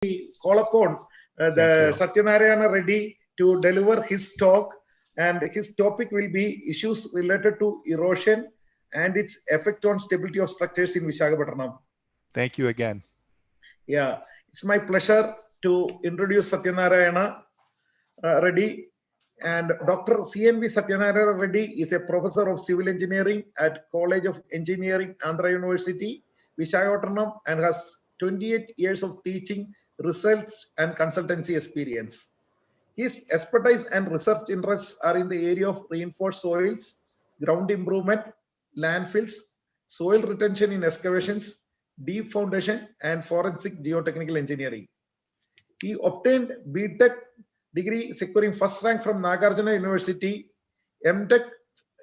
call upon the Satyanarayana Reddy to deliver his talk, and his topic will be issues related to erosion and its effect on stability of structures in Visakhapatnam. Thank you again. Yeah, it's my pleasure to introduce Satyanarayana Reddy. And Dr. CNV Satyanarayana Reddy is a professor of civil engineering at College of Engineering, Andhra University, Visakhapatnam, and has 28 years of teaching, research, and consultancy experience. His expertise and research interests are in the area of reinforced soils, ground improvement, landfills, soil retention in excavations, deep foundation, and forensic geotechnical engineering. He obtained BTech degree securing first rank from Nagarjuna University, MTech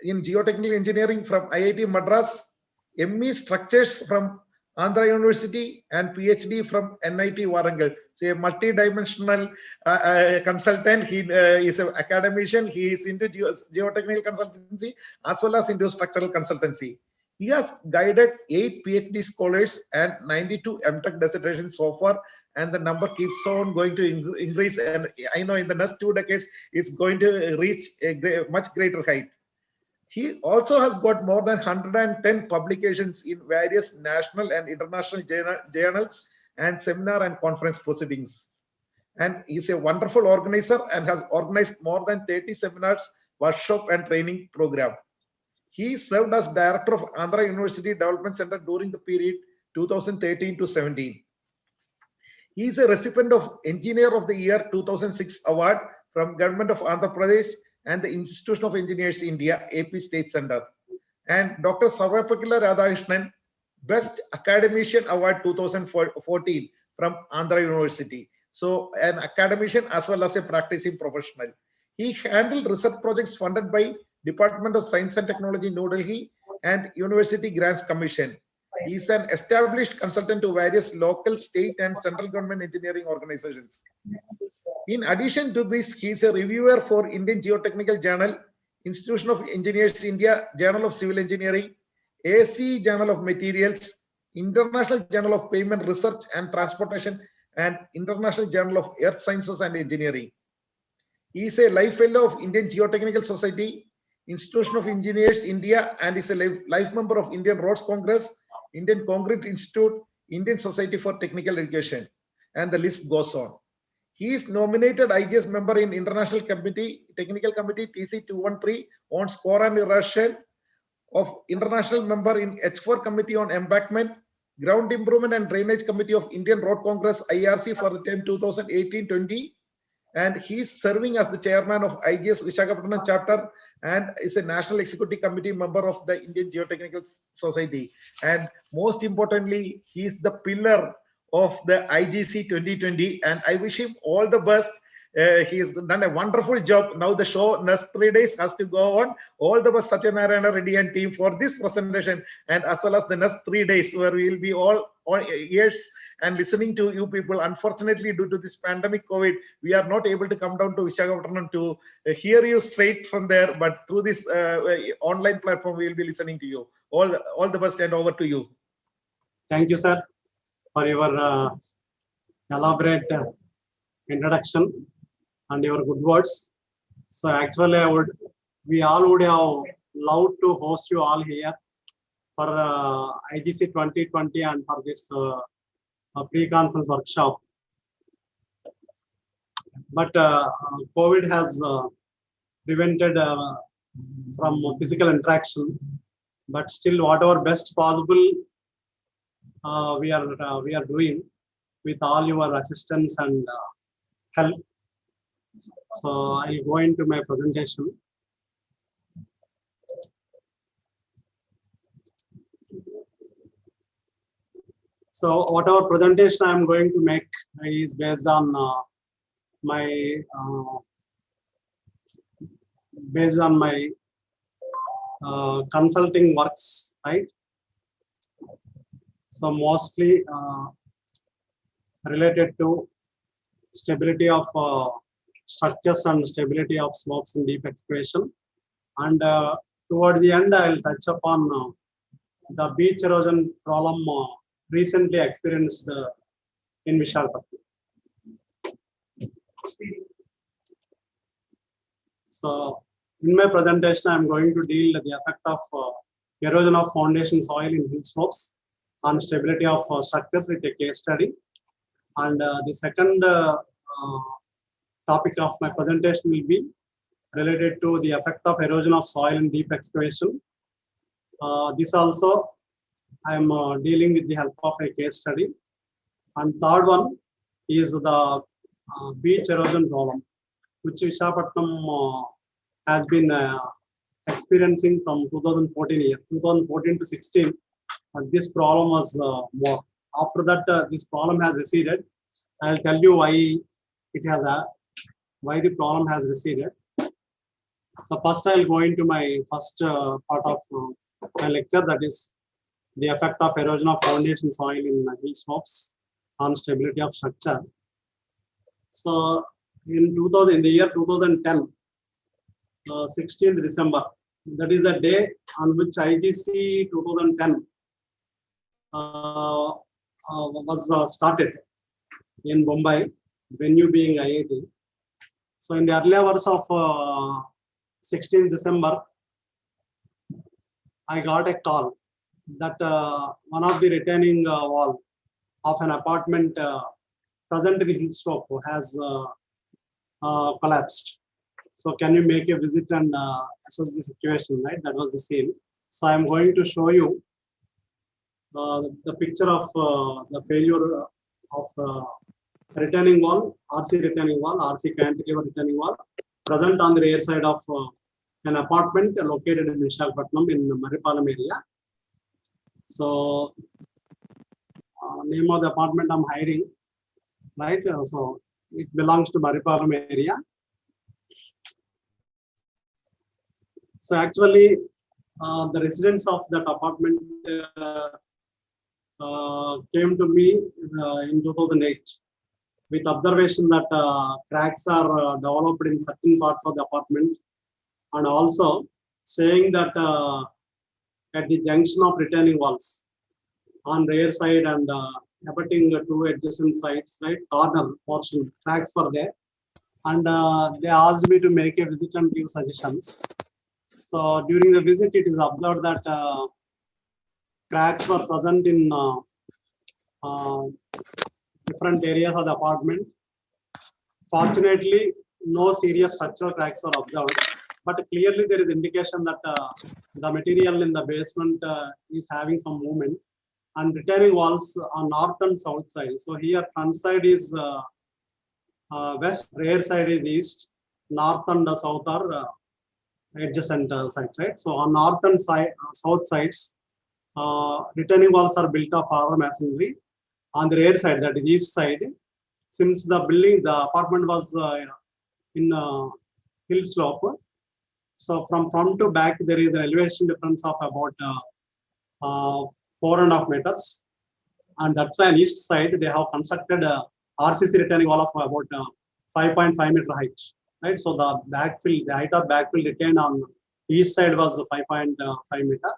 in geotechnical engineering from IIT Madras, ME structures from Andhra University, and PhD from NIT Warangal. So a multi-dimensional consultant. He is an academician. He is into geotechnical consultancy as well as into structural consultancy. He has guided 8 PhD scholars and 92 MTech dissertations so far, and the number keeps on going to increase. And I know in the next 2 decades, it's going to reach a much greater height. He also has got more than 110 publications in various national and international journals and seminar and conference proceedings. And he's a wonderful organizer and has organized more than 30 seminars, workshop, and training program. He served as director of Andhra University Development Center during the period 2013 to 17. He is a recipient of Engineer of the Year 2006 award from Government of Andhra Pradesh and the Institution of Engineers India, AP State Center. And Dr. Sarvapakula Radhakrishnan, Best Academician Award 2014 from Andhra University. So an academician as well as a practicing professional. He handled research projects funded by Department of Science and Technology, New Delhi, and University Grants Commission. He is an established consultant to various local, state, and central government engineering organizations. In addition to this, he is a reviewer for Indian Geotechnical Journal, Institution of Engineers India, Journal of Civil Engineering, ASCE Journal of Materials, International Journal of Pavement Research and Transportation, and International Journal of Earth Sciences and Engineering. He is a Life Fellow of Indian Geotechnical Society, Institution of Engineers India, and is a life member of Indian Roads Congress, Indian Concrete Institute, Indian Society for Technical Education, and the list goes on. He is nominated IGS member in International Committee, Technical Committee TC213 on score and erosion, of international member in H4 Committee on Embankment, Ground Improvement and Drainage Committee of Indian Road Congress IRC for the term 2018-20. And he is serving as the chairman of IGS Visakhapatnam chapter and is a national executive committee member of the Indian Geotechnical Society. And most importantly, he is the pillar of the IGC 2020. And I wish him all the best. He has done a wonderful job. Now the show next 3 days has to go on. All the best, Satyanarayana Reddy and team, for this presentation, and as well as the next 3 days where we will be all ears and listening to you people. Unfortunately, due to this pandemic COVID, we are not able to come down to Visakhapatnam to hear you straight from there. But through this online platform, we will be listening to you. All the best, and over to you. Thank you, sir, for your elaborate introduction and your good words. So actually, we all would have loved to host you all here for the IGC 2020 and for this pre-conference workshop. But COVID has prevented from physical interaction. But still, whatever best possible we are doing with all your assistance and help. So I'll go into my presentation. So whatever presentation I'm going to make is based on my consulting works, right? So mostly related to stability of structures and stability of slopes in deep excavation. And towards the end, I will touch upon the beach erosion problem recently experienced in Visakhapatnam. So in my presentation, I'm going to deal with the effect of erosion of foundation soil in hill slopes on stability of structures with a case study. And the second topic of my presentation will be related to the effect of erosion of soil in deep excavation. This also I am dealing with the help of a case study. And third one is the beach erosion problem, which Visakhapatnam has been experiencing from 2014 to 16. This problem was more. After that, this problem has receded. I'll tell you why why the problem has receded. So first, I'll go into my first part of my lecture, that is the effect of erosion of foundation soil in hill slopes on stability of structure. So in the year 2010, 16th December, that is the day on which IGC 2010 was started in Mumbai, venue being IIT. So in the early hours of 16th December, I got a call that one of the retaining wall of an apartment present in hill slope has collapsed. So can you make a visit and assess the situation, right? That was the scene. So I'm going to show you the picture of the failure of retaining wall, RC retaining wall, RC cantilever retaining wall, present on the rear side of an apartment located in Visakhapatnam in Maripalam area. So name of the apartment I'm hiding, right? So it belongs to Maripalam area. So actually, the residents of that apartment came to me in 2008 with observation that cracks are developed in certain parts of the apartment, and also saying that at the junction of retaining walls on rear side and abutting two adjacent sides, right, corner portion, cracks were there, and they asked me to make a visit and give suggestions. So during the visit, it is observed that cracks were present in different areas of the apartment. Fortunately, no serious structural cracks are observed, but clearly there is indication that the material in the basement is having some movement, and retaining walls on north and south side. So here front side is west, rear side is east, north and south are adjacent sides, right? So on north and south sides, retaining walls are built of rubber masonry. On the rear side, that is east side, since the apartment was in hill slope, so from front to back there is an elevation difference of about 4.5 meters, and that's why on east side they have constructed a RCC retaining wall of about 5.5 meter height, right? So the height of backfill retained on the east side was 5.5 meter.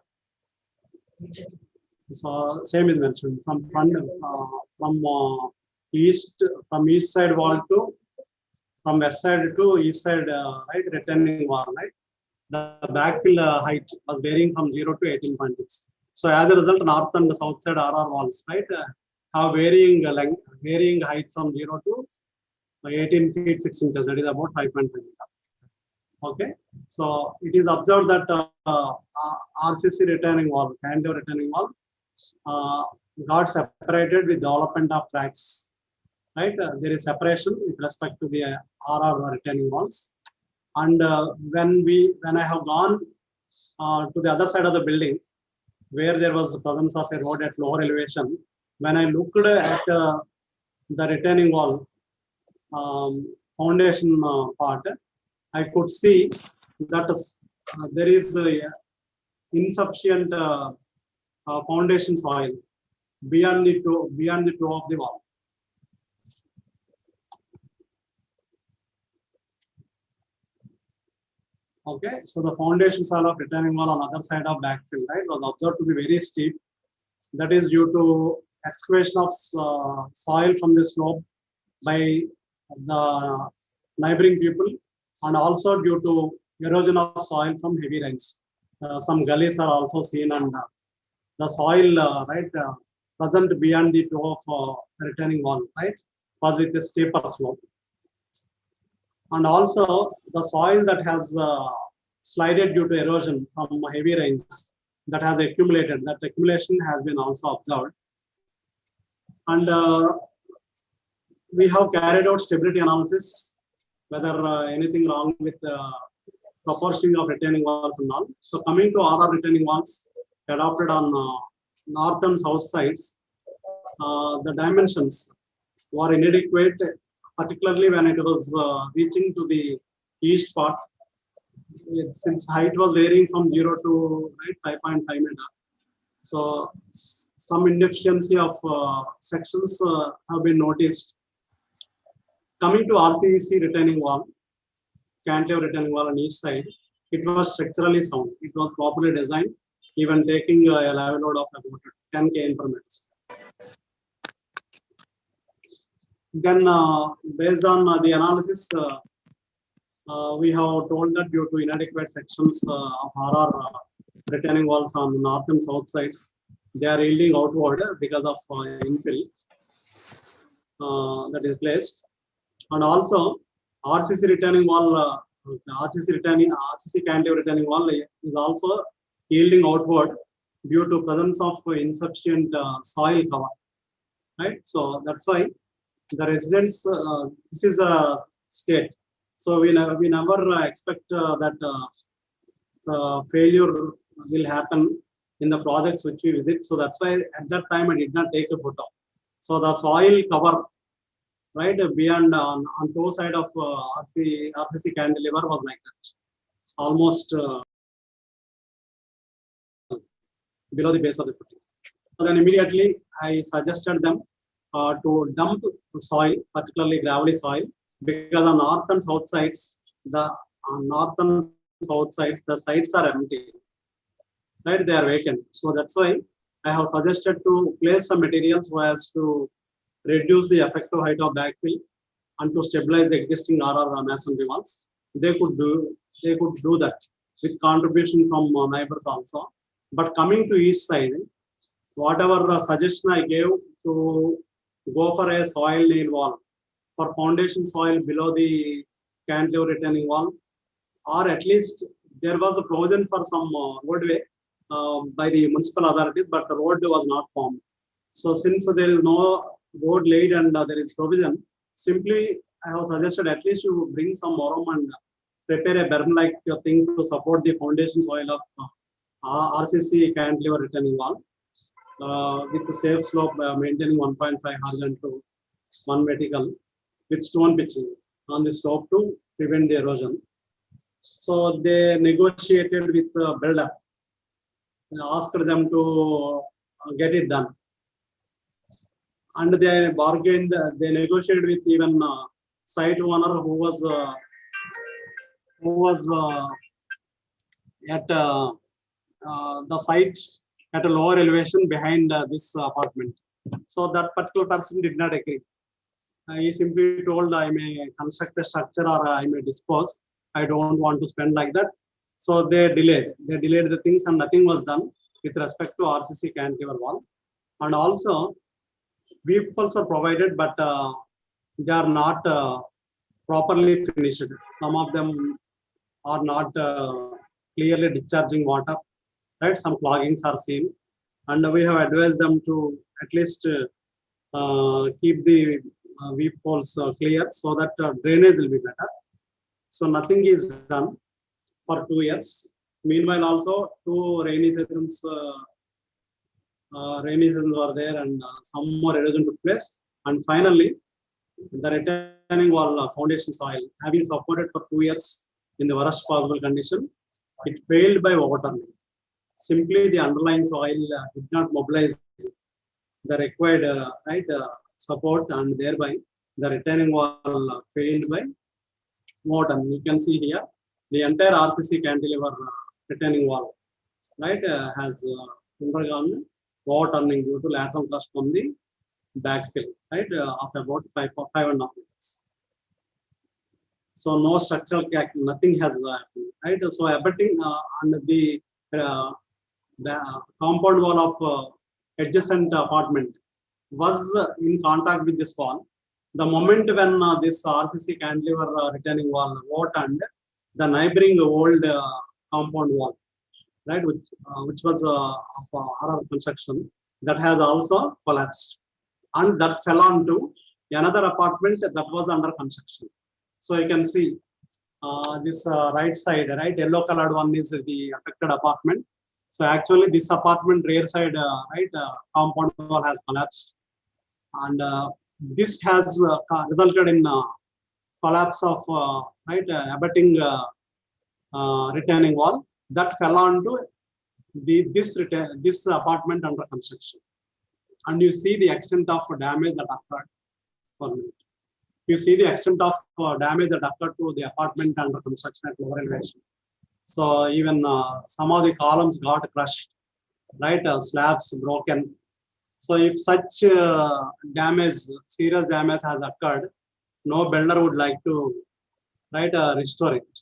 So same is mentioned from front from east side wall to from west side to east side, right, retaining wall, right? The backfill height was varying from 0 to 18.6. So as a result, north and the south side RR walls, right, have varying length, varying height from 0 to 18 feet 6 inches. That is about 5.5 meters. Okay, so it is observed that RCC retaining wall, cantilever retaining wall, got separated with development of cracks, right? There is separation with respect to the RR retaining walls, and when I have gone to the other side of the building where there was the presence of a road at lower elevation, when I looked at the retaining wall foundation part, I could see that there is insufficient foundation soil beyond the toe of the wall. Okay, so the foundation soil of retaining wall on other side of backfill, right, was observed to be very steep. That is due to excavation of soil from the slope by the neighboring people, and also due to erosion of soil from heavy rains. Some gullies are also seen, and the soil present beyond the toe of the retaining wall, right, was with a steeper slope. And also the soil that has slided due to erosion from heavy rains that has accumulated, that accumulation has been also observed. And we have carried out stability analysis, whether anything wrong with proportioning of retaining walls and all. So coming to RR retaining walls adopted on north and south sides, the dimensions were inadequate, particularly when it was reaching to the east part. Since height was varying from 0 to 5.5 meter. So some inefficiency of sections have been noticed. Coming to RCC retaining wall, cantilever retaining wall on each side, it was structurally sound. It was properly designed, even taking a level load of about 10 kN per minute. Then based on the analysis, we have told that due to inadequate sections of RR retaining walls on north and south sides, they are yielding outward because of infill that is placed. And also RCC retaining wall, RCC cantilever retaining wall is also yielding outward due to presence of insufficient soil cover, right? So that's why the residents, this is a state. So we never expect that failure will happen in the projects which we visit. So that's why at that time I did not take a photo. So the soil cover, right, beyond on toe side of RCC cantilever was like that, almost below the base of the footing. So then immediately I suggested them to dump soil, particularly gravelly soil, because on north and south sides, the sites are empty, right? They are vacant. So that's why I have suggested to place some materials so as to reduce the effective height of backfill and to stabilize the existing RR masonry walls. They could do that with contribution from neighbors also. But coming to each side, whatever suggestion I gave to go for a soil nail wall for foundation soil below the cantilever retaining wall, or at least there was a provision for some roadway by the municipal authorities, but the road was not formed. So since there is no road laid and there is provision, simply I have suggested at least you bring some morum and prepare a berm-like thing to support the foundation soil of RCC cantilever retaining wall with the safe slope maintaining 1.5 horizontal, 1 vertical, with stone pitching on the slope to prevent the erosion. So they negotiated with the builder, asked them to get it done. And they bargained, they negotiated with even site owner who was at the site at a lower elevation behind this apartment. So that particular person did not agree. He simply told, I may construct a structure or I may dispose. I don't want to spend like that. So they delayed the things and nothing was done with respect to RCC cantilever wall. And also weep poles are provided, but they are not properly finished. Some of them are not clearly discharging water, right? Some cloggings are seen, and we have advised them to at least keep the weep poles clear so that drainage will be better. So nothing is done for 2 years. Meanwhile, also 2 rainy seasons were there, and some more erosion took place. And finally, the retaining wall foundation soil, having supported for 2 years in the worst possible condition, it failed by overturning. Simply, the underlying soil did not mobilize the required support, and thereby the retaining wall failed by overturning. You can see here the entire RCC cantilever retaining wall, right, has undergone overturning due to lateral thrust from the backfill, right, of about 5.5 meters. So no structural crack, nothing has happened, right? So abutting and the compound wall of adjacent apartment was in contact with this wall. The moment when this RCC cantilever retaining wall opened, the neighboring old compound wall, right, which was of RR construction, that has also collapsed, and that fell onto another apartment that was under construction. So you can see this right side, right, yellow colored one is the affected apartment. So actually this apartment rear side, right, compound wall has collapsed, and this has resulted in collapse of right abutting retaining wall that fell onto this apartment under construction. And you see the extent of damage that occurred. For me, you see the extent of damage that occurred to the apartment under construction at lower elevation. So even some of the columns got crushed, right? Slabs broken. So if such damage, serious damage has occurred, no builder would like to, right, restore it,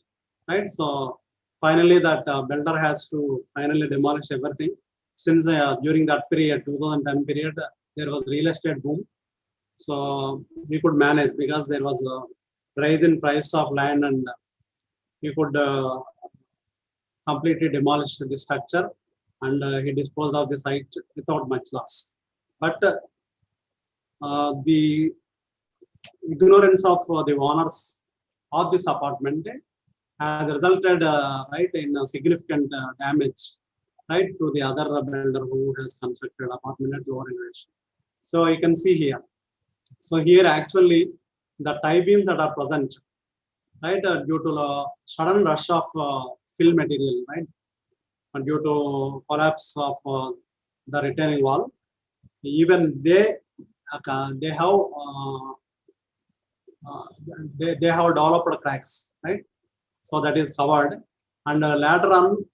right? So finally, that builder has to finally demolish everything. Since during that period, 2010 period, there was real estate boom. So we could manage because there was a rise in price of land, and we could completely demolish the structure, and he disposed of the site without much loss. But the ignorance of the owners of this apartment has resulted right in significant damage, right, to the other builder who has constructed apartment at lower elevation. So you can see here. So here actually the tie beams that are present, right, due to the sudden rush of fill material, right, and due to collapse of the retaining wall, even they have they have developed cracks, right? So that is covered, and later on,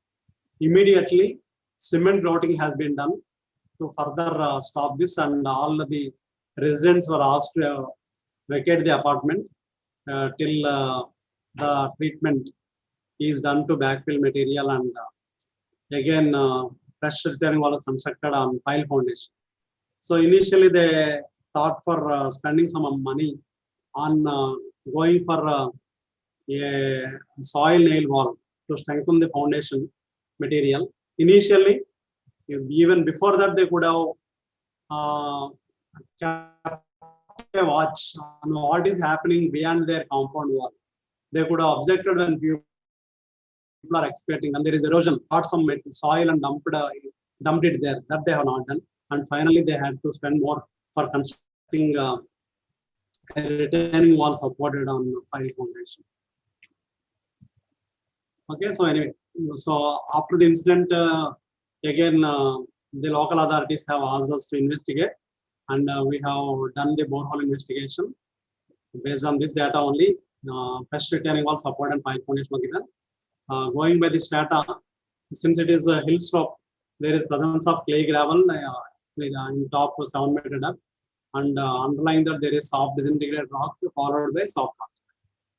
immediately cement grouting has been done to further stop this, and all the residents were asked to vacate the apartment till the treatment is done to backfill material, and again fresh retaining wall is constructed on pile foundation. So initially they thought for spending some money on going for a soil nail wall to strengthen the foundation material. Initially, even before that, they could have kept a watch on what is happening beyond their compound wall. They could have objected when people are excavating and there is erosion, got some soil and dumped it there. That they have not done. And finally, they had to spend more for constructing a retaining wall supported on pile foundation. Okay, so anyway, so after the incident, again, the local authorities have asked us to investigate, and we have done the borehole investigation. Based on this data only, fresh retaining wall support and pile foundation was given. Going by this data, since it is a hill slope, there is presence of clay gravel in top 7 meter depth, and underlying that there is soft disintegrated rock followed by soft rock.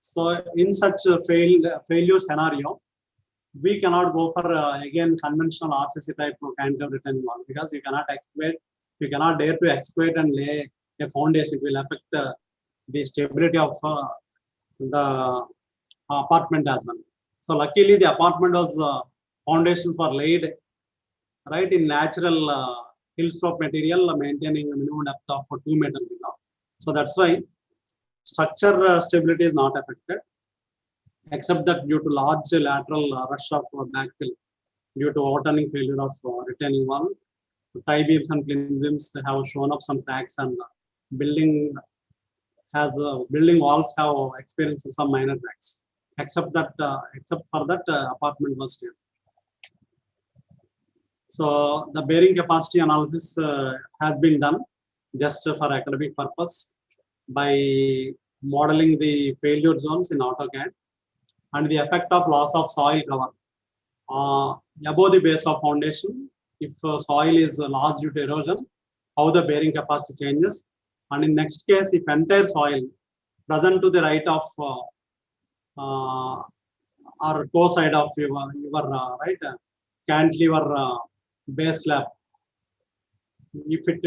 So in such a failure scenario, we cannot go for again conventional RCC type of cantilever retaining wall, because you cannot excavate, you cannot dare to excavate and lay a foundation. It will affect the stability of the apartment as well. So luckily the apartment was foundations were laid right in natural hill slope material, maintaining a minimum depth of 2 meters below. So that's why structure stability is not affected, except that due to large lateral rush of backfill due to overturning failure of retaining wall, tie beams and plinth beams have shown up some cracks, and building walls have experienced some minor cracks. Except for that, apartment was stable. So the bearing capacity analysis has been done just for academic purpose by modeling the failure zones in AutoCAD and the effect of loss of soil cover above the base of foundation. If soil is lost due to erosion, how the bearing capacity changes, and in next case, if entire soil present to the right of or toe side of your right cantilever base slab. If it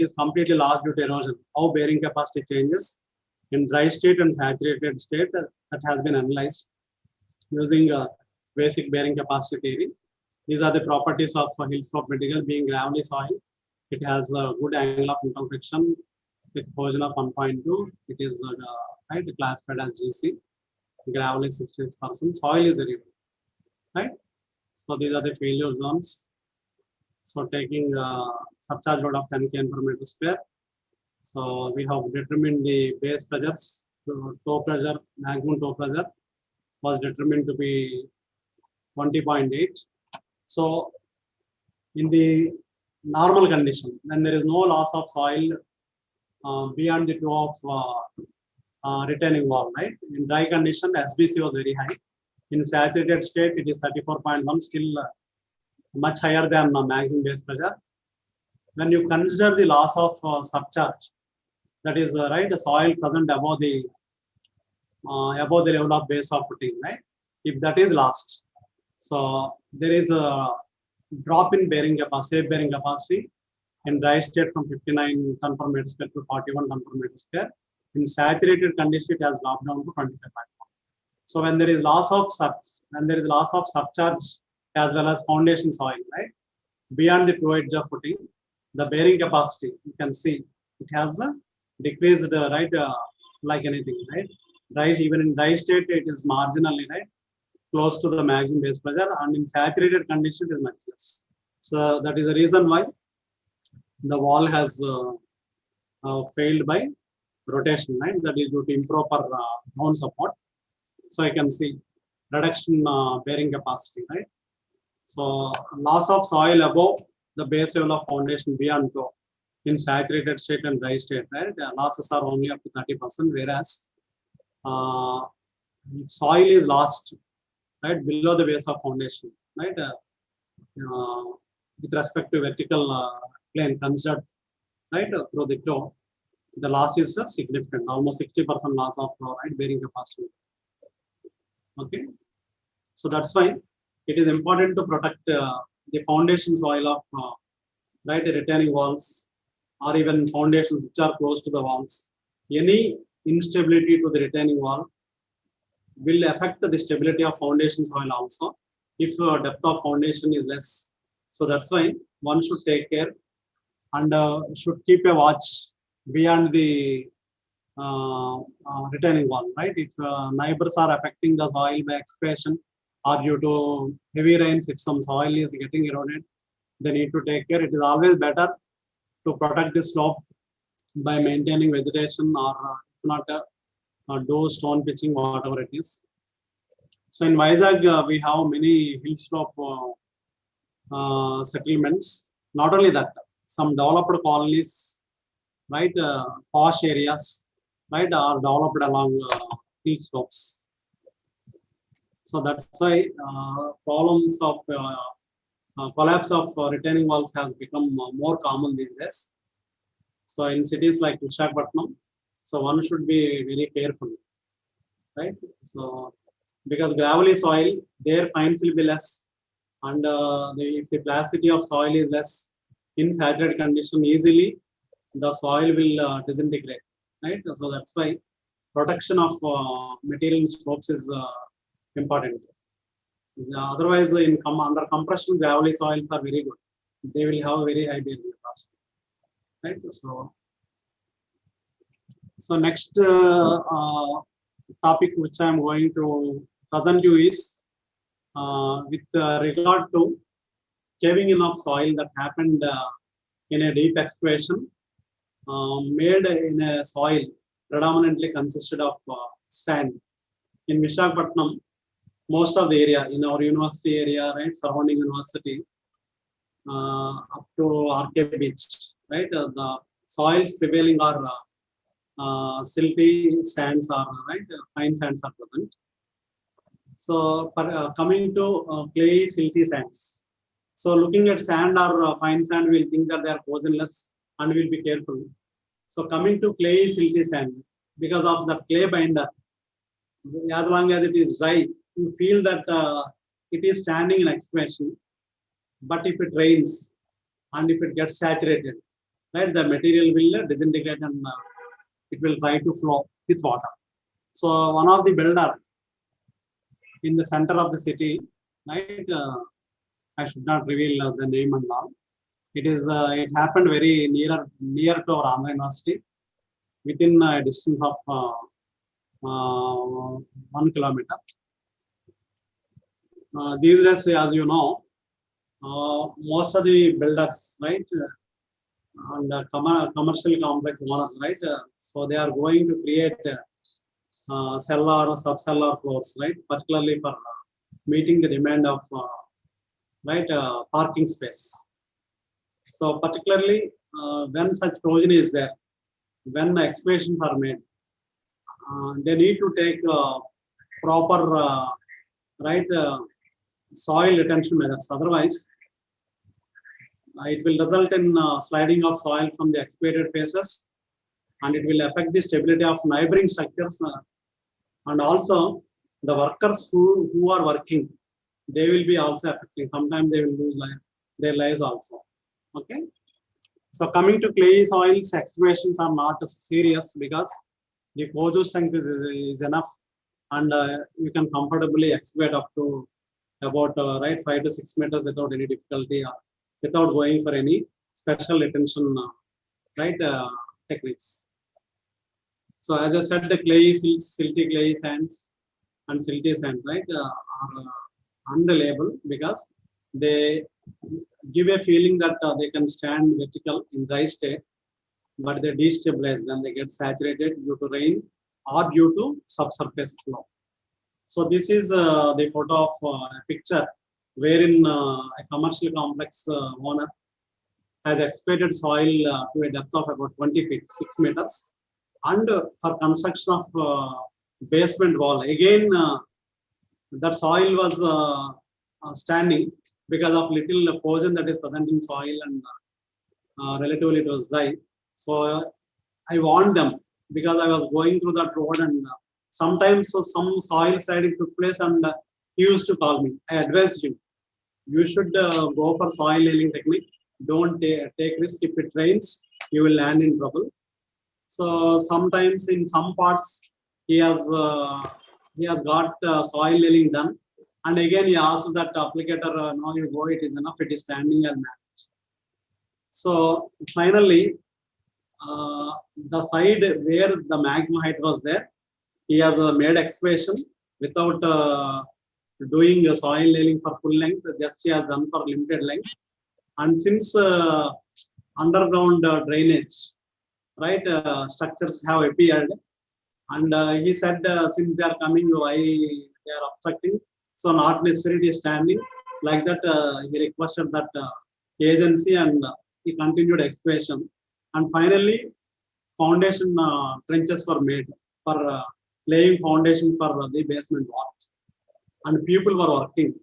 is completely lost due to erosion, how bearing capacity changes in dry state and saturated state, that has been analyzed using basic bearing capacity theory. These are the properties of hill slope material. Being gravelly soil, it has a good angle of interfriction with cohesion of 1.2. It is right classified as GC. Gravelly 66%. Soil is very good, right? So these are the failure zones. So taking surcharge load of 10 kN per meter square. So we have determined the base pressures. Toe pressure, maximum toe pressure was determined to be 20.8. So in the normal condition, when there is no loss of soil beyond the toe of retaining wall, right? In dry condition, SBC was very high. In saturated state, it is 34.1, still much higher than the maximum base pressure. When you consider the loss of surcharge, that is right, the soil present above the level of base of footing, right? If that is lost, so there is a drop in bearing capacity, safe bearing capacity in dry state from 59 ton per meter square to 41 ton per meter square. In saturated condition, it has dropped down to 25.1. So when there is loss of surcharge as well as foundation soil, right, beyond the toe edge of footing, the bearing capacity, you can see it has decreased, right, like anything, right? Even in dry state, it is marginally, right, close to the maximum base pressure, and in saturated condition, it is much less. So that is the reason why the wall has failed by rotation, right? That is due to improper ground support. So I can see reduction bearing capacity, right? So loss of soil above the base level of foundation beyond toe in saturated state and dry state, right? The losses are only up to 30%, whereas if soil is lost, right, below the base of foundation, right, with respect to vertical plane considered, right, through the toe, the loss is significant, almost 60% loss of right bearing capacity. Okay, so that's why it is important to protect the foundation soil of right retaining walls or even foundations which are close to the walls. Any instability to the retaining wall will affect the stability of foundation soil also if depth of foundation is less. So that's why one should take care and should keep a watch beyond the retaining wall, right? If neighbors are affecting the soil by excavation or due to heavy rains, if some soil is getting eroded, they need to take care. It is always better to protect the slope by maintaining vegetation or if not do stone pitching, whatever it is. So in Vizag, we have many hill slope settlements. Not only that, some developed colonies, right, posh areas, right, are developed along hill slopes. So that's why problems of collapse of retaining walls has become more common these days. So in cities like Visakhapatnam, so one should be very careful, right? So because gravelly soil, their fines will be less, and if the plasticity of soil is less, in saturated condition, easily the soil will disintegrate, right? So that's why protection of material slopes is important. Otherwise, under compression, gravelly soils are very good. They will have very high bearing capacity, right? So next topic which I am going to present you is with regard to caving in of soil that happened in a deep excavation made in a soil predominantly consisted of sand. In Visakhapatnam, most of the area in our university area, right, surrounding university, up to RK Beach, right, the soils prevailing are silty sands are, right, fine sands are present. So coming to clay silty sands. So looking at sand or fine sand, we'll think that they are poisonless and we'll be careful. So coming to clay silty sand, because of the clay binder, as long as it is dry, you feel that it is standing in excavation. But if it rains and if it gets saturated, right, the material will disintegrate and it will try to flow with water. So one of the builder in the center of the city, right, I should not reveal the name and all. It happened very near to our Andhra University, within a distance of 1 kilometer. These days, as you know, most of the builders, right, and commercial complex owners, right, so they are going to create cellar or sub-cellar floors, right, particularly for meeting the demand of right parking space. So particularly when such provision is there, when excavations are made, they need to take proper right soil retention measures. Otherwise, it will result in sliding of soil from the excavated faces, and it will affect the stability of neighboring structures, and also the workers who are working, they will be also affected. Sometimes they will lose their lives also. Okay. So coming to clay soils, excavations are not serious because the Koju strength is enough, and you can comfortably excavate up to about right 5 to 6 meters without any difficulty, without going for any special retention right techniques. So as I said, the clay, silty clay sands and silty sand, right, are unreliable because they give a feeling that they can stand vertical in dry state, but they destabilize when they get saturated due to rain or due to subsurface flow. So this is the photo of a picture wherein a commercial complex owner has excavated soil to a depth of about 20 feet, 6 meters, and for construction of basement wall. Again, that soil was standing because of little poison that is present in soil, and relatively it was dry. So I warned them because I was going through that road, and sometimes some soil sliding took place, and he used to call me. I advised him, you should go for soil nailing technique. Don't take risk. If it rains, you will land in trouble. So sometimes in some parts he has got soil nailing done, and again he asked that applicator, no, you go, it is enough, it is standing and managed. So finally, the side where the maximum height was there, he has made excavation without doing soil nailing for full length, just he has done for limited length. And since underground drainage, right, structures have appeared, and he said since they are coming, why they are obstructing, so not necessarily standing. Like that, he requested that agency, and he continued excavation. And finally, foundation trenches were made for laying foundation for the basement wall. And people were working,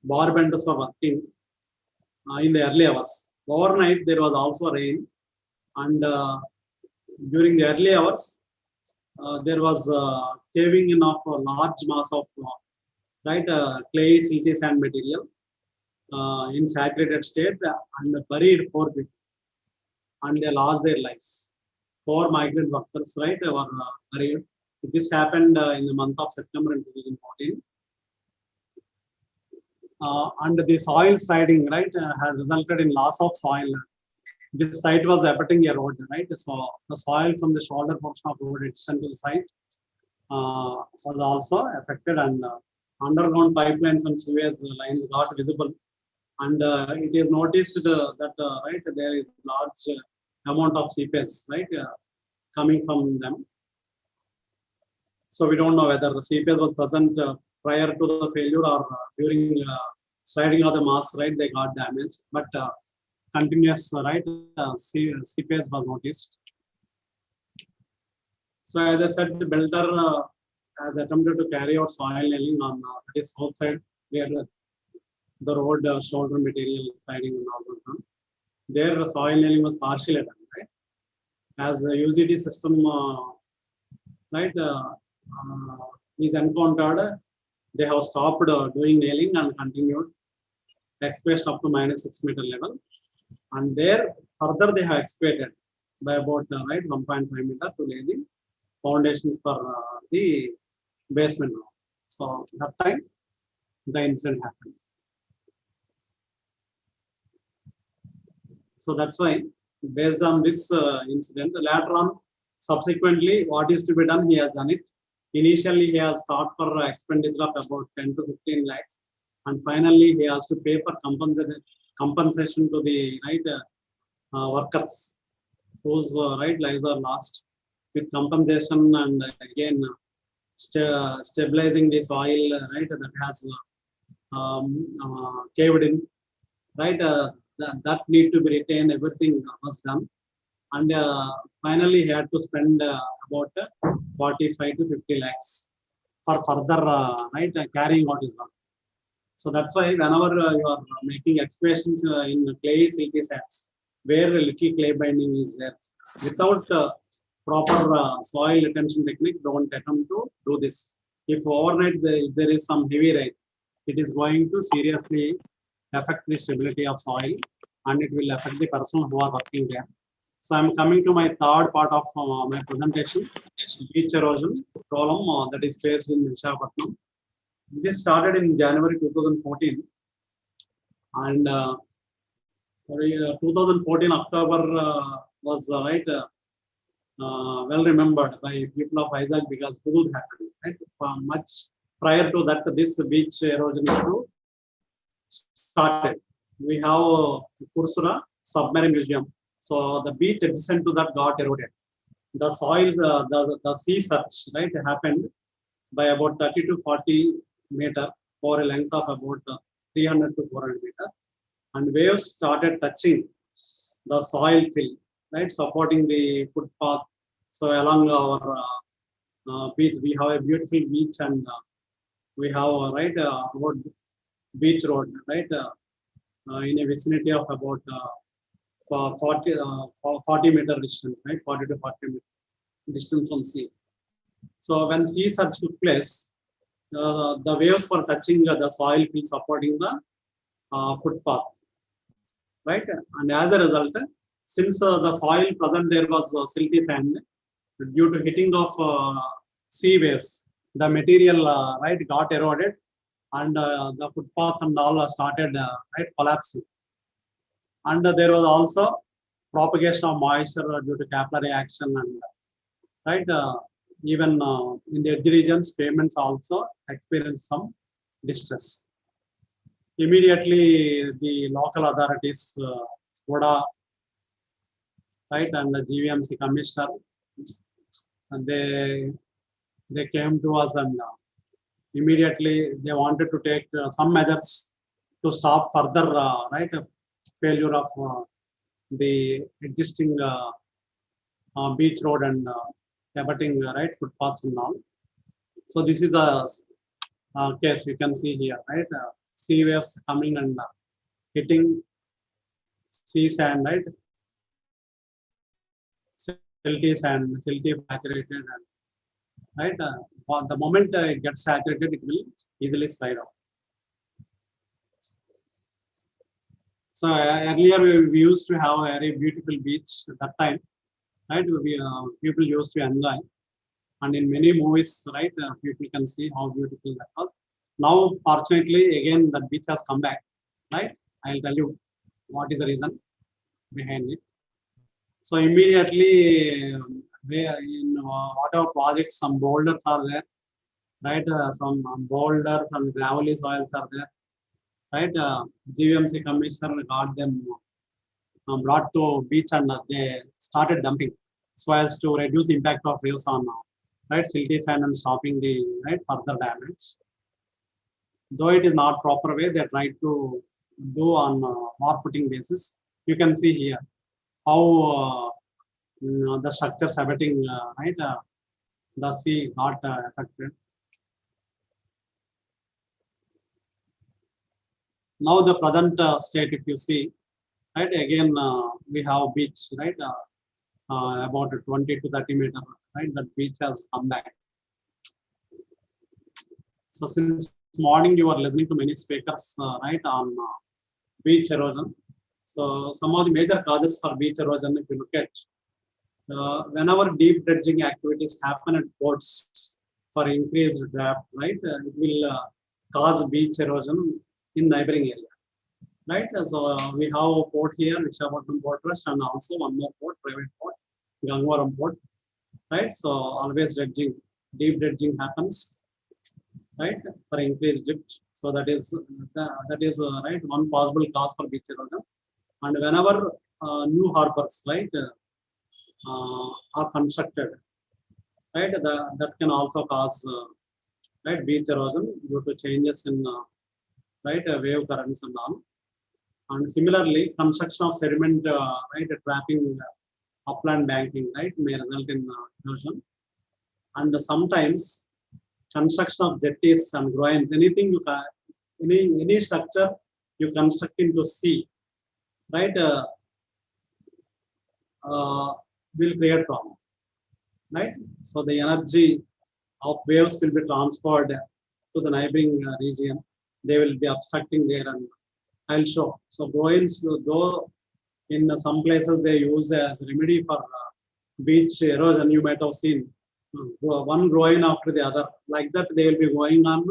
bar benders were working in the early hours. Overnight, there was also rain, and during the early hours, there was caving in of a large mass of right clay, silty sand material in saturated state, and buried 4 people, and they lost their lives. 4 migrant workers, right, were buried. This happened in the month of September in 2014. And the soil sliding, right, has resulted in loss of soil. This site was abutting a road, right? So the soil from the shoulder portion of road extend to the site was also affected, and underground pipelines and sewage lines got visible. And it is noticed that right, there is large amount of seepage, right, coming from them. So we don't know whether the seepage was present prior to the failure or during sliding of the mass, right, they got damaged. But continuous, right, seepage was noticed. So as I said, the builder has attempted to carry out soil nailing on this south side where the road shoulder material sliding and all that. There the soil nailing was partially done, right? As the UCD system, right, is encountered, they have stopped doing nailing and continued excavation up to -6 meter level. And there further they have excavated by about 1.5 meter to lay the foundations for the basement. So that time the incident happened. So that's why, based on this incident, later on, subsequently, what is to be done, he has done it. Initially, he has thought for expenditure of about 10 to 15 lakhs, and finally, he has to pay for compensation to the workers whose lives are lost, with compensation and again stabilizing the soil that has caved in, that need to be retained. Everything was done, and finally he had to spend about 45 to 50 lakhs for further carrying out his work. So that's why whenever you are making excavations in clay silty sands, where a little clay binding is there, without proper soil retention technique, don't attempt to do this. If overnight there is some heavy rain, it is going to seriously affect the stability of soil, and it will affect the person who are working there. So I'm coming to my third part of my presentation, beach erosion problem that is faced in Visakhapatnam. This started in January 2014, and 2014 October was well remembered by people of Vizag because Hudud happened. Much prior to that, this beach erosion issue started. We have Kursura Submarine Museum. So the beach adjacent to that got eroded. The soils, the sea surge happened by about 30 to 40 meter for a length of about 300 to 400 meter, and waves started touching the soil fill, supporting the footpath. So along our beach, we have a beautiful beach, and we have road, beach road, in a vicinity of about 40 meter distance, 40 to 40 meter distance from sea. So when sea surge took place, the waves were touching the soil fill, supporting the footpath, and as a result, since the soil present there was silty sand, due to hitting of sea waves, the material got eroded, and the footpaths and all started collapsing. And there was also propagation of moisture due to capillary action, and even in the edge regions, pavements also experienced some distress. Immediately, the local authorities, ODA, and the GVMC commissioner, and they came to us, and immediately they wanted to take some measures to stop further failure of the existing beach road and abutting footpaths and all. So this is a case you can see here, sea waves coming and hitting sea sand, silty sand, silty saturated, and the moment it gets saturated, it will easily slide out. So earlier we used to have a very beautiful beach at that time, people used to enjoy, and in many movies, people can see how beautiful that was. Now, fortunately, again that beach has come back, I'll tell you what is the reason behind it. So immediately, in whatever projects, some boulders are there, some boulders and gravelly soils are there. GVMC commissioner got them brought to beach, and they started dumping so as to reduce the impact of waves on silty sand and stopping the further damage. Though it is not proper way, they try to do on more footing basis. You can see here how the structures abutting the sea got affected. Now the present state, if you see, again we have beach, about 20 to 30 meter, that beach has come back. So since morning you are listening to many speakers, right, on beach erosion. So some of the major causes for beach erosion, if you look at, whenever deep dredging activities happen at ports for increased draft, right, it will cause beach erosion in neighboring area, right? So we have a port here, Visakhapatnam Port Trust, and also one more port, private port, Gangavaram Port, right? So always dredging, deep dredging happens, right, for increased depth. So that is right, one possible cause for beach erosion. And whenever new harbors, right, are constructed, right, that can also cause right, beach erosion due to changes in right, wave currents and all. And similarly, construction of sediment, right, trapping upland banking, right, may result in erosion. And sometimes construction of jetties and groins, anything you can, any structure you construct into sea, right, will create problem, right? So the energy of waves will be transferred to the neighboring region. They will be obstructing there, and I'll show. So groins, though in some places they use as remedy for beach erosion, you might have seen one groin after the other. Like that, they will be going on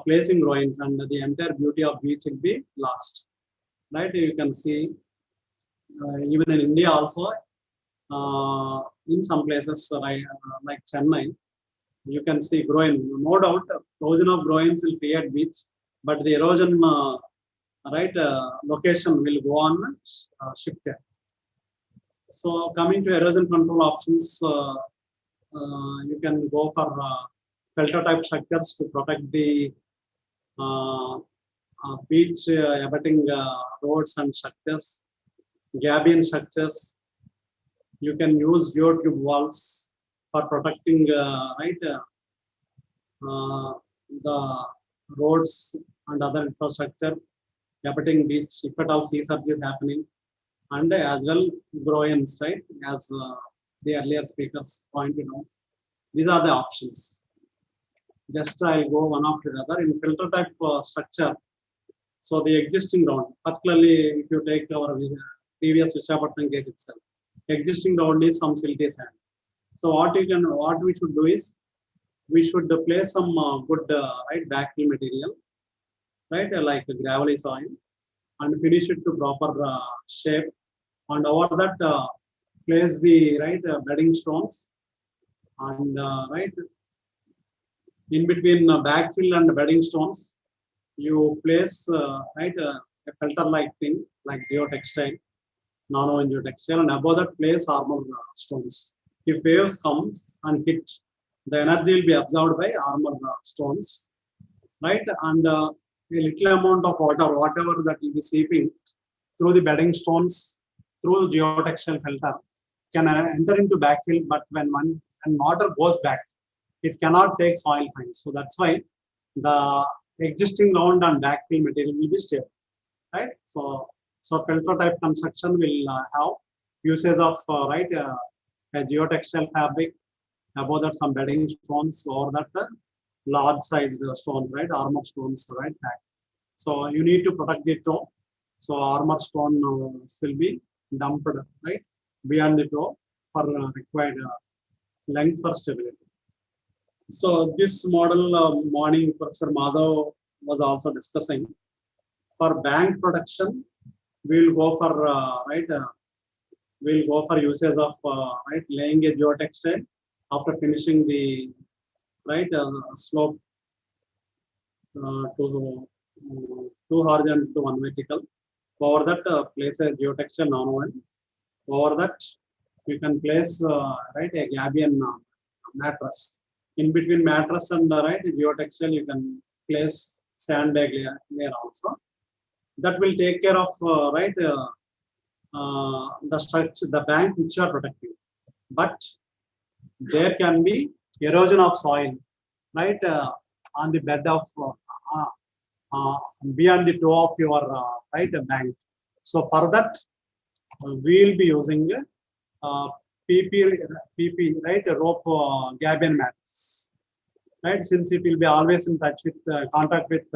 placing groins, and the entire beauty of beach will be lost. Right? You can see even in India also, in some places like Chennai, you can see groin. No doubt, erosion of groins will create beach, but the erosion right, location will go on shifted. So coming to erosion control options, you can go for filter type structures to protect the beach abutting roads and structures, gabion structures. You can use geotube walls for protecting right, the roads and other infrastructure abutting beach if at all sea surge is happening, and as well groins, right, as the earlier speakers pointed out. These are the options. Just I'll go one after the other. In filter type structure, so the existing ground, particularly if you take our previous Visakhapatnam case itself, existing ground is some silty sand. So what we should do is, we should place some good right, backfill material, right, like gravelly soil, and finish it to proper shape, and over that place the right bedding stones, and right, in between backfill and bedding stones, you place right, a filter like thing like geotextile, nano geotextile, and above that place armor stones. If waves comes and hit, the energy will be absorbed by armor stones, right, and a little amount of water, whatever that will be seeping through the bedding stones, through geotextile filter, can enter into backfill, but when water goes back, it cannot take soil fines. So that's why the existing ground and backfill material will be stable, right? So filter type construction will have uses of right, a geotextile fabric, above that some bedding stones, or that large sized stones, right, armor stones, right, back. So you need to protect the toe. So armor stone will be dumped, right, beyond the toe for required length for stability. So this model morning Professor Madhav was also discussing. For bank production, we'll go for right, we'll go for uses of right, laying a geotextile after finishing the right slope to two horizontal to one vertical. Over that place a geotextile nano, and over that you can place right, a gabion mattress. In between mattress and right, geotextile, you can place sandbag layer also. That will take care of right, the structure, the bank which are protecting. But there can be erosion of soil, right, on the bed of beyond the toe of your right bank. So for that, we will be using PP, right, rope gabion mats. right? Since it will be always in touch with contact with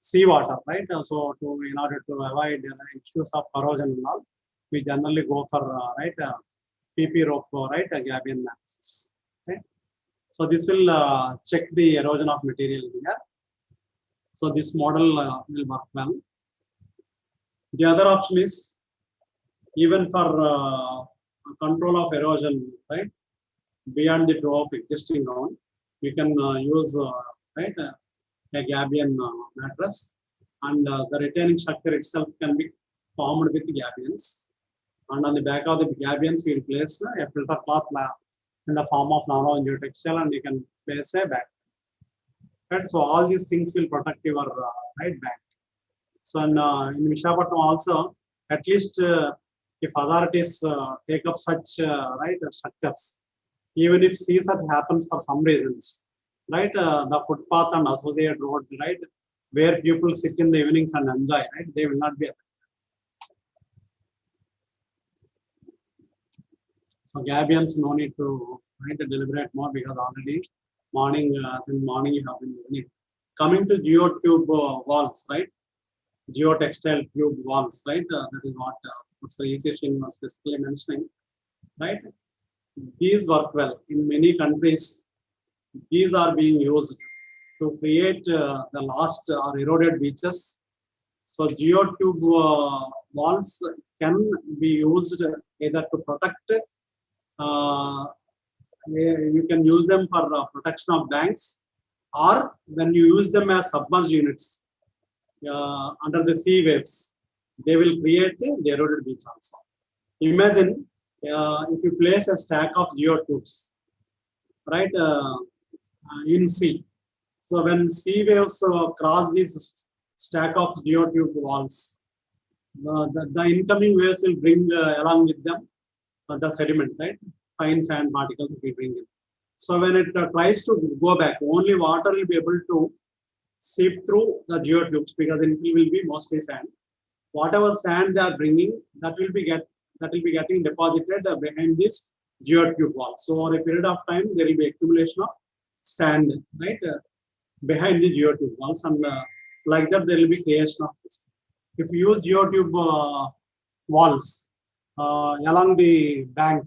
seawater, right? So in order to avoid issues of corrosion and all, we generally go for PP rope, right? Gabion mats. Right? So this will check the erosion of material here. So this model will work well. The other option is even for control of erosion, right? Beyond the draw of existing ground, we can use right a gabion mattress, and the retaining structure itself can be formed with gabions. And on the back of the gabions, we will place a filter cloth in the form of nano geotextile, and you can place a back. Right, so all these things will protect your right back. So in Visakhapatnam also, at least if authorities take up such right structures, even if such happens for some reasons, right, the footpath and associated road, right, where people sit in the evenings and enjoy, right, they will not be affected. So gabions, no need to deliberate more, because already morning, since morning you have been doing it. Coming to geotube walls, right? Geotextile tube walls, right? That is what Professor E.C. Shin was specifically mentioning, right? These work well. In many countries, these are being used to create the lost or eroded beaches. So geotube walls can be used either to protect, you can use them for protection of banks, or when you use them as submerged units under the sea waves, they will create the eroded beach also. Imagine if you place a stack of geotubes, right, in sea. So when sea waves cross this stack of geotube walls, the incoming waves will bring along with them the sediment, right? Fine sand particles will bring in. So when it tries to go back, only water will be able to seep through the geotubes, because it will be mostly sand. Whatever sand they are bringing, that will be getting deposited behind this geotube wall. So over a period of time, there will be accumulation of sand, right, behind the geotube walls, and like that there will be creation of this. If you use geotube walls along the bank,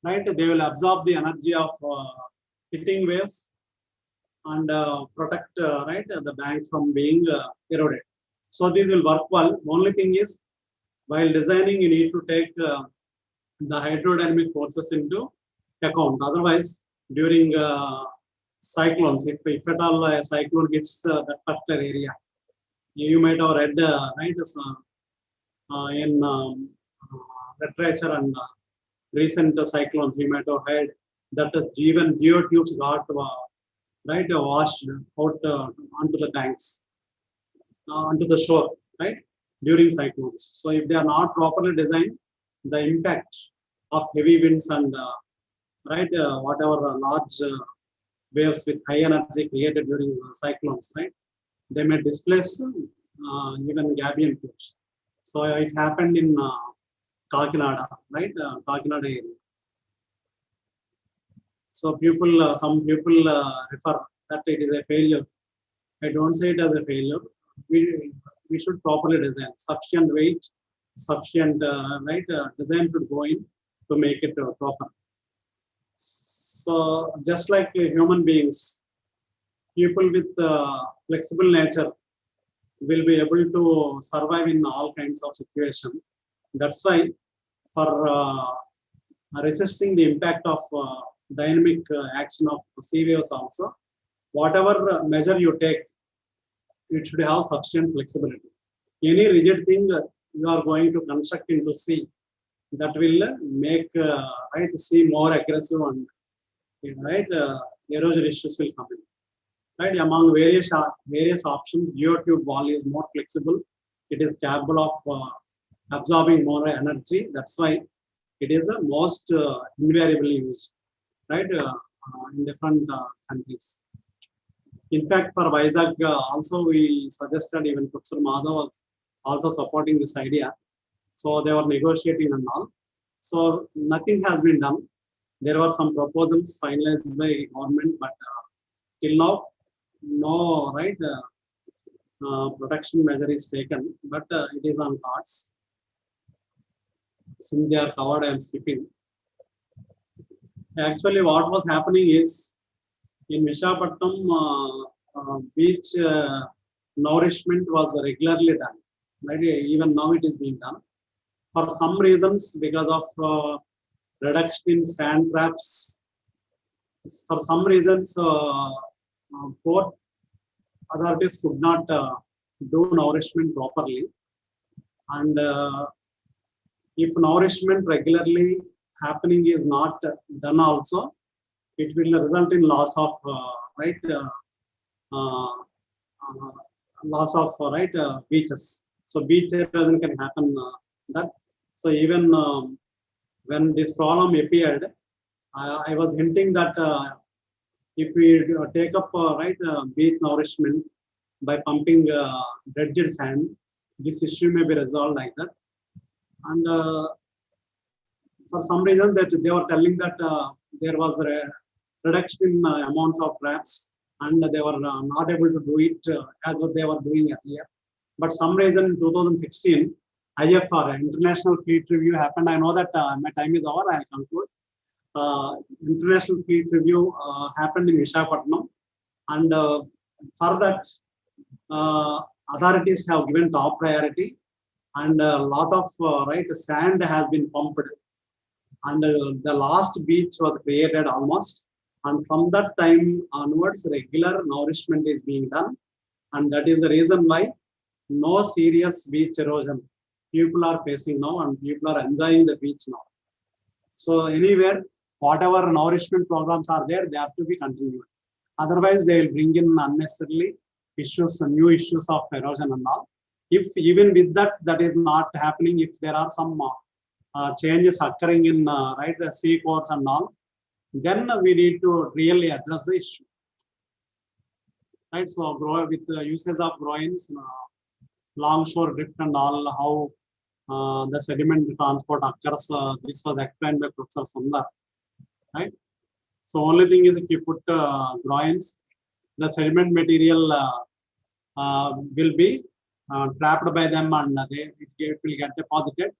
right, they will absorb the energy of hitting waves and protect right the bank from being eroded. So these will work well. Only thing is, while designing, you need to take the hydrodynamic forces into account. Otherwise, during cyclones, if at all a cyclone hits that particular area, you might have read right in literature and recent cyclones, we might have heard that even geotubes got right washed out onto the tanks, onto the shore, right, during cyclones. So if they are not properly designed, the impact of heavy winds and right whatever large waves with high energy created during cyclones, right, they may displace even gabion tubes. So it happened in Kakinada, right, Kakinada area. So people, some people refer that it is a failure. I don't say it as a failure. We should properly design. Sufficient weight, sufficient right design should go in to make it proper. So just like human beings, people with flexible nature will be able to survive in all kinds of situations. That's why for resisting the impact of dynamic action of sea waves also, whatever measure you take, it should have sufficient flexibility. Any rigid thing you are going to construct into sea, that will make right sea more aggressive, and right erosion issues will come in. Right, among various options, geotube wall is more flexible. It is capable of absorbing more energy. That's why it is most invariably used, right, in different countries. In fact, for Vizag also we suggested, even Professor Madhav was also supporting this idea. So they were negotiating and all. So nothing has been done. There were some proposals finalized by government, but till now, no, right, protection measure is taken, but it is on cards. Since they are covered, I am skipping. Actually, what was happening is in Visakhapatnam, beach nourishment was regularly done. Right? Even now it is being done. For some reasons, because of reduction in sand traps, for some reasons, port authorities could not do nourishment properly. And if nourishment regularly happening is not done also, it will result in loss of loss of beaches. So beach erosion can happen that. So even when this problem appeared, I was hinting that if we take up beach nourishment by pumping dredged sand, this issue may be resolved like that. And for some reason that they were telling that there was a reduction in amounts of traps, and they were not able to do it as what they were doing earlier. But some reason in 2016, IFR, International Fleet Review happened. I know that my time is over, I'll conclude. International Fleet Review happened in Visakhapatnam, and for that, authorities have given top priority, and a lot of sand has been pumped, and the last beach was created almost, and from that time onwards regular nourishment is being done, and that is the reason why no serious beach erosion people are facing now, and people are enjoying the beach now. So anywhere, whatever nourishment programs are there, they have to be continued. Otherwise, they will bring in unnecessarily issues, new issues of erosion and all. If even with that, that is not happening, if there are some changes occurring in sea course and all, then we need to really address the issue. Right, so with the usage of groins, longshore drift and all, how the sediment transport occurs, this was explained by Professor Sundar. Right, so only thing is if you put groins, the sediment material will be trapped by them, and it will get deposited.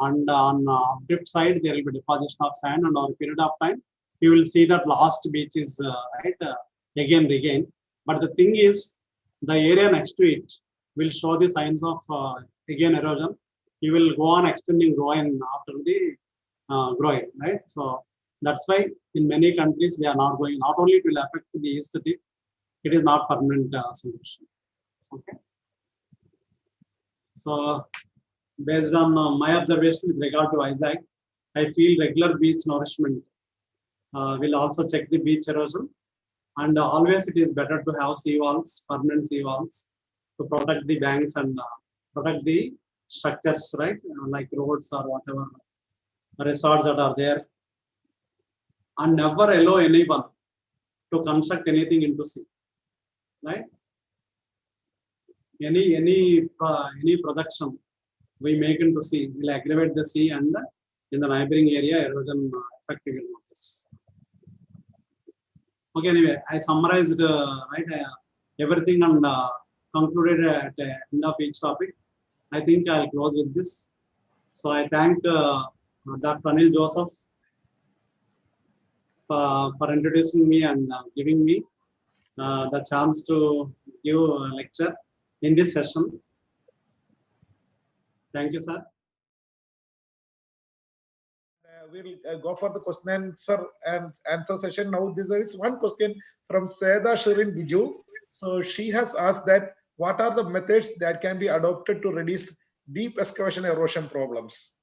And on drift side, there will be deposition of sand, and over a period of time, you will see that last beach is again regained. But the thing is, the area next to it will show the signs of again erosion. You will go on extending groin after the groin, right? So that's why in many countries they are not going. Not only it will affect the aesthetic, it is not permanent solution. Okay. So based on my observation with regard to Isaac, I feel regular beach nourishment will also check the beach erosion, and always it is better to have sea walls, permanent sea walls, to protect the banks and protect the structures, right? Like roads or whatever resorts that are there, and never allow anyone to construct anything into sea, right? Any projection we make into sea will aggravate the sea, and in the neighboring area erosion effect we will notice. Okay, anyway, I summarized everything and concluded at the end of each topic. I think I'll close with this. So I thank Dr. Anil Joseph for introducing me and giving me the chance to give a lecture in this session. Thank you, sir. We'll go for the question and answer session. Now, there is one question from Seda Shirin Biju. So she has asked that what are the methods that can be adopted to reduce deep excavation erosion problems?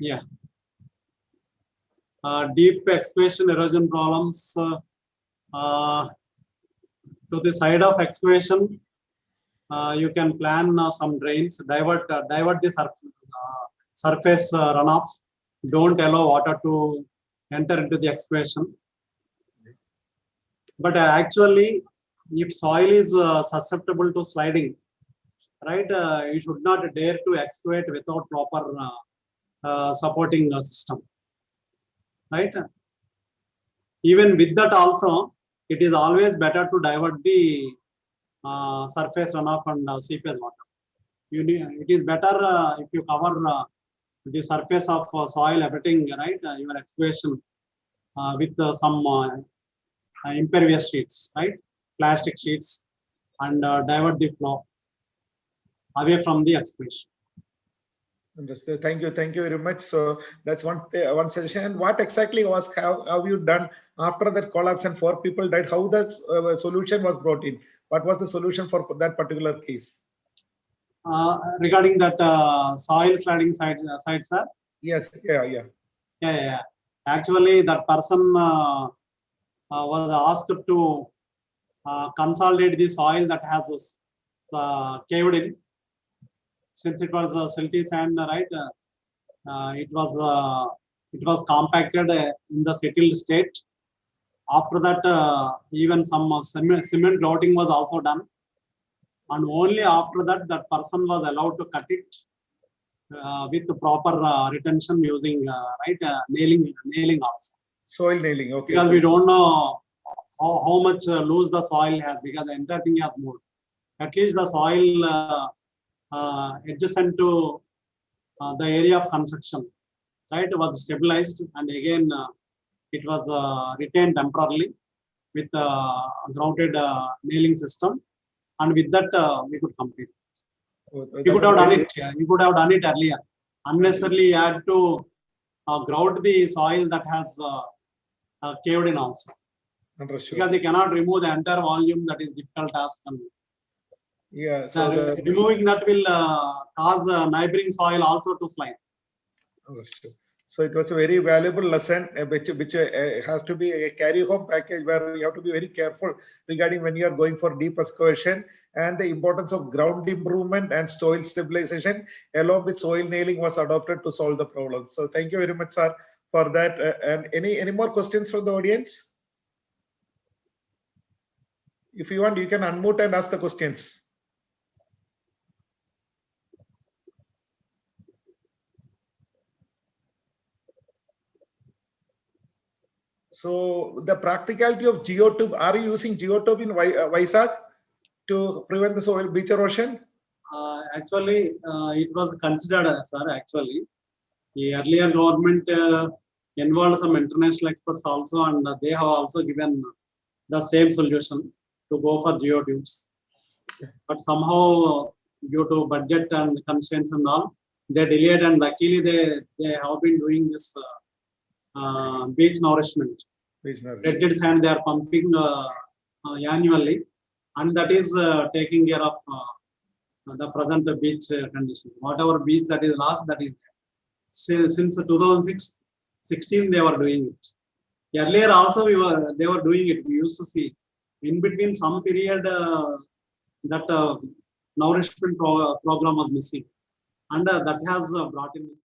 Yeah. Deep excavation erosion problems, to the side of excavation, you can plan some drains, divert the surface runoff. Don't allow water to enter into the excavation. But actually, if soil is susceptible to sliding, right, you should not dare to excavate without proper supporting system, right? even with that also, it is always better to divert the surface runoff and seepage water. It is better if you cover the surface of soil abetting, right, your excavation with some impervious sheets, right, plastic sheets, and divert the flow away from the excavation. Understood. Thank you very much. So that's one suggestion. And what exactly was how you done after that collapse and 4 people died? How that solution was brought in? What was the solution for that particular case? Regarding that soil sliding side, sir. Yes. Yeah. Actually, that person was asked to consolidate the soil that has caved in. Since it was silty sand, right? It was compacted in the settled state. After that, even some cement grouting was also done, and only after that, that person was allowed to cut it with the proper retention using nailing also. Soil nailing, okay. Because we don't know how much loose the soil has, because the entire thing has moved. At least the soil adjacent to the area of construction, right, was stabilized, and again it was retained temporarily with grouted nailing system, and with that we could complete. You could have done it. You could have done it earlier. Unnecessarily, you had to grout the soil that has caved in also. Understood. Because you cannot remove the entire volume. That is difficult task. Yeah. So removing that will cause neighboring soil also to slide. Understood. So it was a very valuable lesson, which has to be a carry-home package, where you have to be very careful regarding when you are going for deep excavation, and the importance of ground improvement and soil stabilization along with soil nailing was adopted to solve the problem. So thank you very much, sir, for that. And any more questions from the audience? If you want, you can unmute and ask the questions. So the practicality of geotube, are you using geotube in Vizag to prevent the soil beach erosion? Actually, it was considered, sir, actually. The earlier government involved some international experts also, and they have also given the same solution to go for geotubes. But somehow, due to budget and constraints and all, they delayed, and luckily they have been doing this beach nourishment. Wetted sand they are pumping annually, and that is taking care of the present beach condition. Whatever beach that is lost, that is since 2016 they were doing it. Earlier also they were doing it. We used to see in between some period that nourishment program was missing, and that has brought in this.